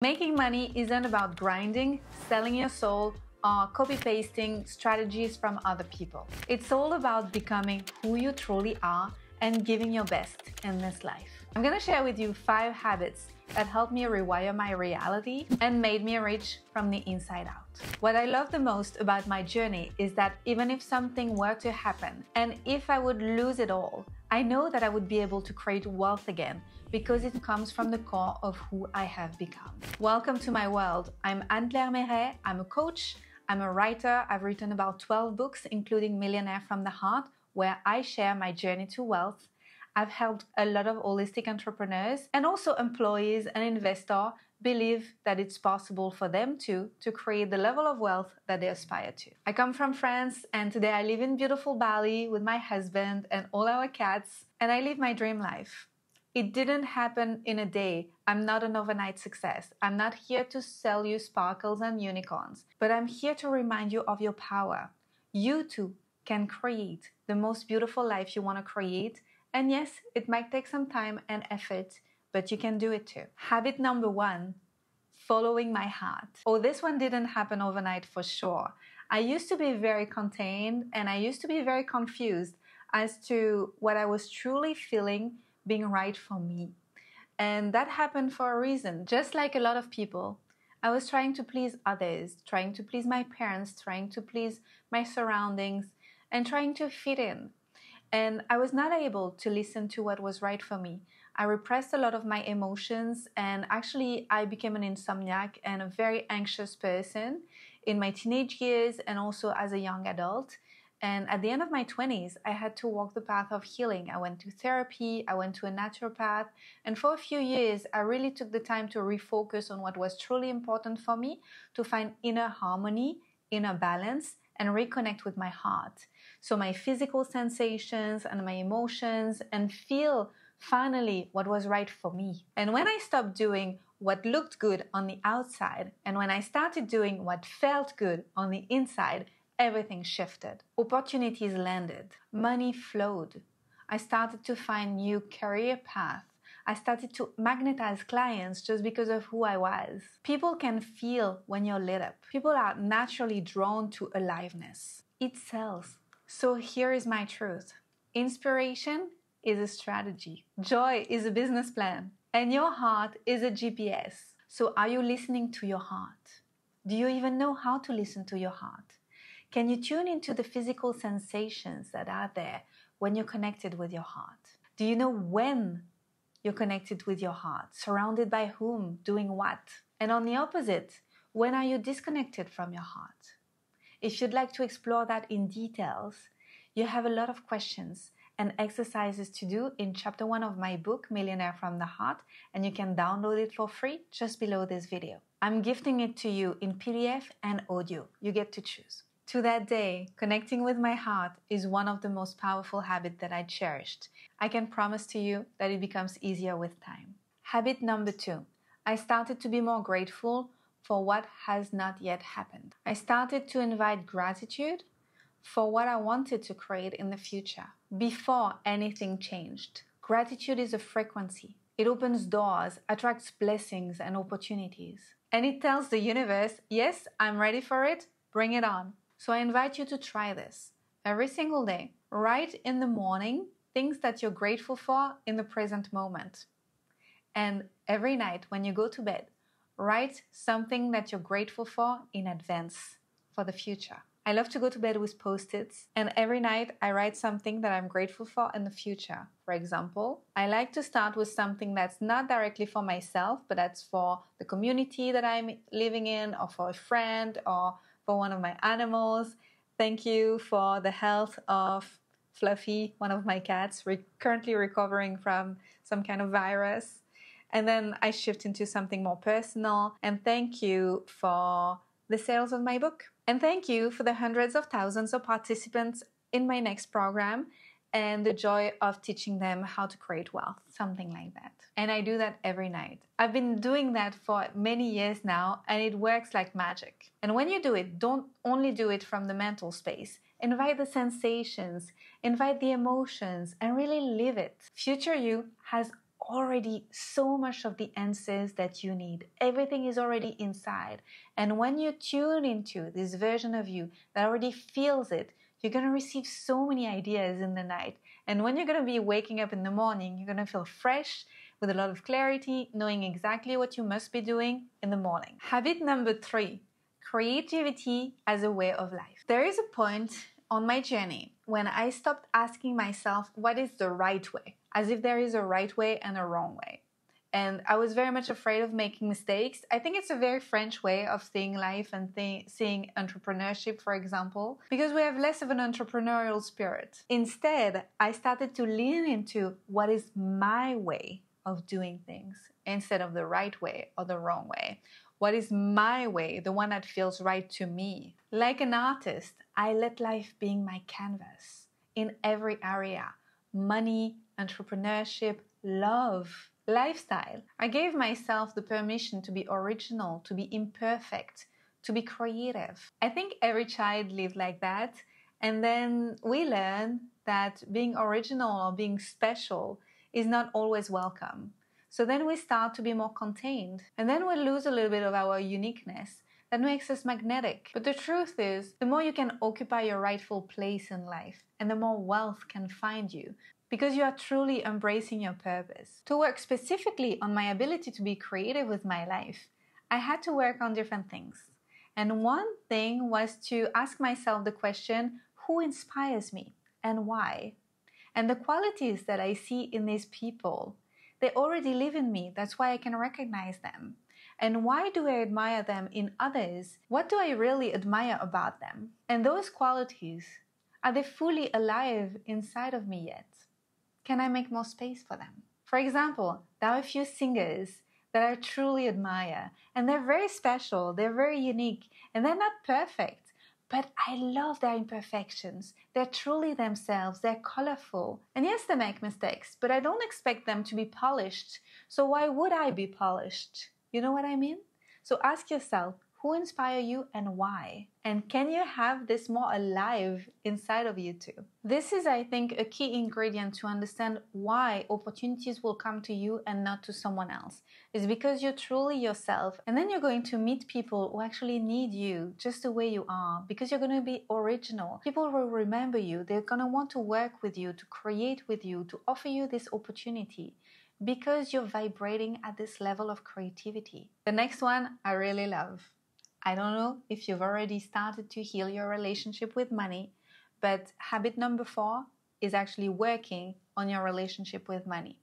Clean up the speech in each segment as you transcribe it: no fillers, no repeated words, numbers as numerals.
Making money isn't about grinding, selling your soul, or copy-pasting strategies from other people. It's all about becoming who you truly are and giving your best in this life. I'm gonna share with you 5 habits that helped me rewire my reality and made me rich from the inside out. What I love the most about my journey is that even if something were to happen and if I would lose it all, I know that I would be able to create wealth again because it comes from the core of who I have become. Welcome to my world. I'm Anne-Claire Méret. I'm a coach. I'm a writer. I've written about 12 books, including Millionaire from the Heart, where I share my journey to wealth. I've helped a lot of holistic entrepreneurs and also employees and investors believe that it's possible for them to create the level of wealth that they aspire to. I come from France and today I live in beautiful Bali with my husband and all our cats, and I live my dream life. It didn't happen in a day. I'm not an overnight success. I'm not here to sell you sparkles and unicorns, but I'm here to remind you of your power. You too can create the most beautiful life you want to create. And yes, it might take some time and effort, but you can do it too. Habit number 1, following my heart. Oh, this one didn't happen overnight for sure. I used to be very contained and I used to be very confused as to what I was truly feeling being right for me. And that happened for a reason. Just like a lot of people, I was trying to please others, trying to please my parents, trying to please my surroundings, and trying to fit in. And I was not able to listen to what was right for me. I repressed a lot of my emotions, and actually I became an insomniac and a very anxious person in my teenage years and also as a young adult. And at the end of my 20s, I had to walk the path of healing. I went to therapy, I went to a naturopath, and for a few years, I really took the time to refocus on what was truly important for me, to find inner harmony, inner balance, and reconnect with my heart. So my physical sensations and my emotions, and feel finally what was right for me. And when I stopped doing what looked good on the outside, and when I started doing what felt good on the inside, everything shifted. Opportunities landed. Money flowed. I started to find new career paths. I started to magnetize clients just because of who I was. People can feel when you're lit up. People are naturally drawn to aliveness. It sells. So here is my truth. Inspiration is a strategy. Joy is a business plan. And your heart is a GPS. So are you listening to your heart? Do you even know how to listen to your heart? Can you tune into the physical sensations that are there when you're connected with your heart? Do you know when you're connected with your heart? Surrounded by whom? Doing what? And on the opposite, when are you disconnected from your heart? If you'd like to explore that in details, you have a lot of questions and exercises to do in chapter 1 of my book, Millionaire from the Heart, and you can download it for free just below this video. I'm gifting it to you in PDF and audio. You get to choose. To that day, connecting with my heart is one of the most powerful habits that I cherished. I can promise to you that it becomes easier with time. Habit number 2, I started to be more grateful for what has not yet happened. I started to invite gratitude for what I wanted to create in the future before anything changed. Gratitude is a frequency. It opens doors, attracts blessings and opportunities. And it tells the universe, yes, I'm ready for it, bring it on. So I invite you to try this every single day. Write in the morning things that you're grateful for in the present moment. And every night when you go to bed, write something that you're grateful for in advance for the future. I love to go to bed with Post-its, and every night I write something that I'm grateful for in the future. For example, I like to start with something that's not directly for myself, but that's for the community that I'm living in, or for a friend, or for one of my animals. Thank you for the health of Fluffy, one of my cats, currently recovering from some kind of virus. And then I shift into something more personal. And thank you for the sales of my book. And thank you for the hundreds of thousands of participants in my next program and the joy of teaching them how to create wealth, something like that. And I do that every night. I've been doing that for many years now, and it works like magic. And when you do it, don't only do it from the mental space. Invite the sensations, invite the emotions, and really live it. Future you has already so much of the answers that you need. Everything is already inside. And when you tune into this version of you that already feels it, you're going to receive so many ideas in the night. And when you're going to be waking up in the morning, you're going to feel fresh, with a lot of clarity, knowing exactly what you must be doing in the morning. Habit number 3, creativity as a way of life. There is a point on my journey when I stopped asking myself what is the right way, as if there is a right way and a wrong way. And I was very much afraid of making mistakes. I think it's a very French way of seeing life and seeing entrepreneurship, for example, because we have less of an entrepreneurial spirit. Instead, I started to lean into what is my way of doing things instead of the right way or the wrong way. What is my way, the one that feels right to me? Like an artist, I let life be my canvas in every area: money, entrepreneurship, love, lifestyle. I gave myself the permission to be original, to be imperfect, to be creative. I think every child lived like that, and then we learn that being original or being special is not always welcome. So then we start to be more contained, and then we lose a little bit of our uniqueness that makes us magnetic. But the truth is, the more you can occupy your rightful place in life, and the more wealth can find you, because you are truly embracing your purpose. To work specifically on my ability to be creative with my life, I had to work on different things. And one thing was to ask myself the question, who inspires me and why? And the qualities that I see in these people, they already live in me. That's why I can recognize them. And why do I admire them in others? What do I really admire about them? And those qualities, are they fully alive inside of me yet? Can I make more space for them? For example, there are a few singers that I truly admire, and they're very special, they're very unique, and they're not perfect. But I love their imperfections. They're truly themselves. They're colorful. And yes, they make mistakes, but I don't expect them to be polished. So why would I be polished? You know what I mean? So ask yourself, who inspire you and why? And can you have this more alive inside of you too? This is, I think, a key ingredient to understand why opportunities will come to you and not to someone else. It's because you're truly yourself, and then you're going to meet people who actually need you just the way you are, because you're going to be original. People will remember you. They're going to want to work with you, to create with you, to offer you this opportunity, because you're vibrating at this level of creativity. The next one I really love. I don't know if you've already started to heal your relationship with money, but habit number 4 is actually working on your relationship with money.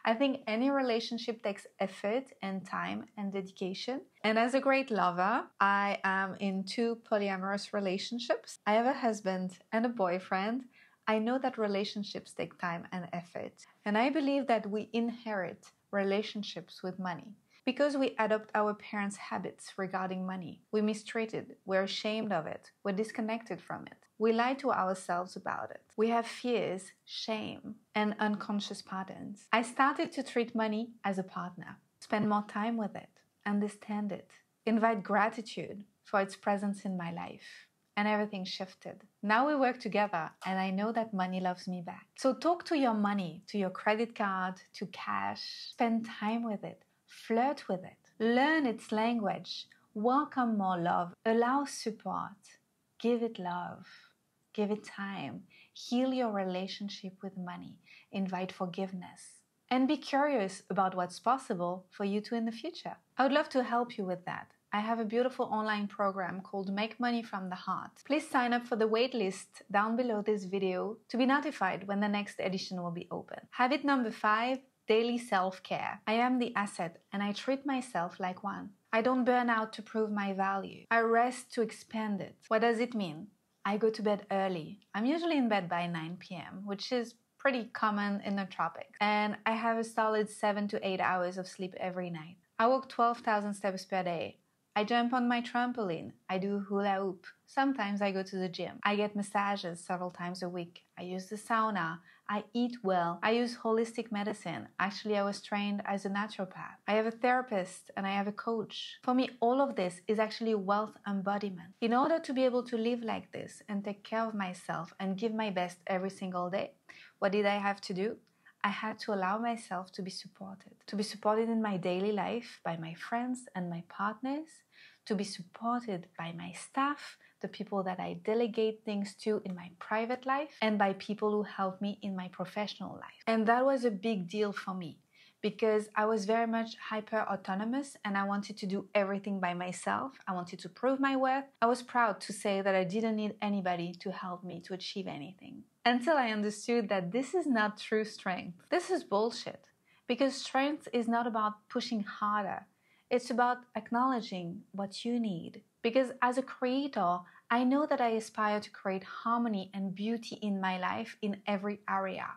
I think any relationship takes effort and time and dedication. And as a great lover, I am in 2 polyamorous relationships. I have a husband and a boyfriend. I know that relationships take time and effort. And I believe that we inherit relationships with money because we adopt our parents' habits regarding money. We mistreat it. We're ashamed of it. We're disconnected from it. We lie to ourselves about it. We have fears, shame, and unconscious patterns. I started to treat money as a partner, spend more time with it, understand it, invite gratitude for its presence in my life. And everything shifted. Now we work together, and I know that money loves me back. So talk to your money, to your credit card, to cash. Spend time with it. Flirt with it. Learn its language. Welcome more love. Allow support. Give it love. Give it time. Heal your relationship with money. Invite forgiveness. And be curious about what's possible for you too in the future. I would love to help you with that. I have a beautiful online program called Make Money from the Heart. Please sign up for the waitlist down below this video to be notified when the next edition will be open. Habit number 5, daily self-care. I am the asset, and I treat myself like one. I don't burn out to prove my value. I rest to expand it. What does it mean? I go to bed early. I'm usually in bed by 9 p.m., which is pretty common in the tropics. And I have a solid 7 to 8 hours of sleep every night. I walk 12,000 steps per day. I jump on my trampoline. I do hula hoop. Sometimes I go to the gym. I get massages several times a week. I use the sauna. I eat well. I use holistic medicine. Actually, I was trained as a naturopath. I have a therapist and I have a coach. For me, all of this is actually wealth embodiment. In order to be able to live like this and take care of myself and give my best every single day, what did I have to do? I had to allow myself to be supported in my daily life by my friends and my partners, to be supported by my staff, the people that I delegate things to in my private life, and by people who help me in my professional life. And that was a big deal for me because I was very much hyper autonomous and I wanted to do everything by myself. I wanted to prove my worth. I was proud to say that I didn't need anybody to help me to achieve anything. Until I understood that this is not true strength. This is bullshit. Because strength is not about pushing harder. It's about acknowledging what you need. Because as a creator, I know that I aspire to create harmony and beauty in my life in every area.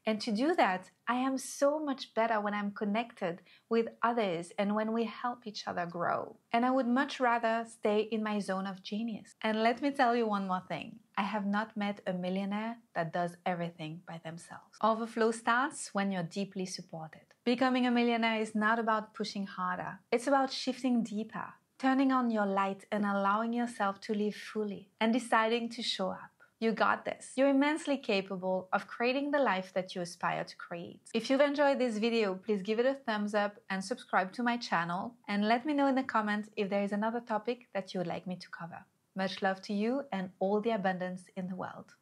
And to do that, I am so much better when I'm connected with others and when we help each other grow. And I would much rather stay in my zone of genius. And let me tell you one more thing. I have not met a millionaire that does everything by themselves. Overflow starts when you're deeply supported. Becoming a millionaire is not about pushing harder. It's about shifting deeper, turning on your light and allowing yourself to live fully and deciding to show up. You got this. You're immensely capable of creating the life that you aspire to create. If you've enjoyed this video, please give it a thumbs up and subscribe to my channel. And let me know in the comments if there is another topic that you would like me to cover. Much love to you and all the abundance in the world.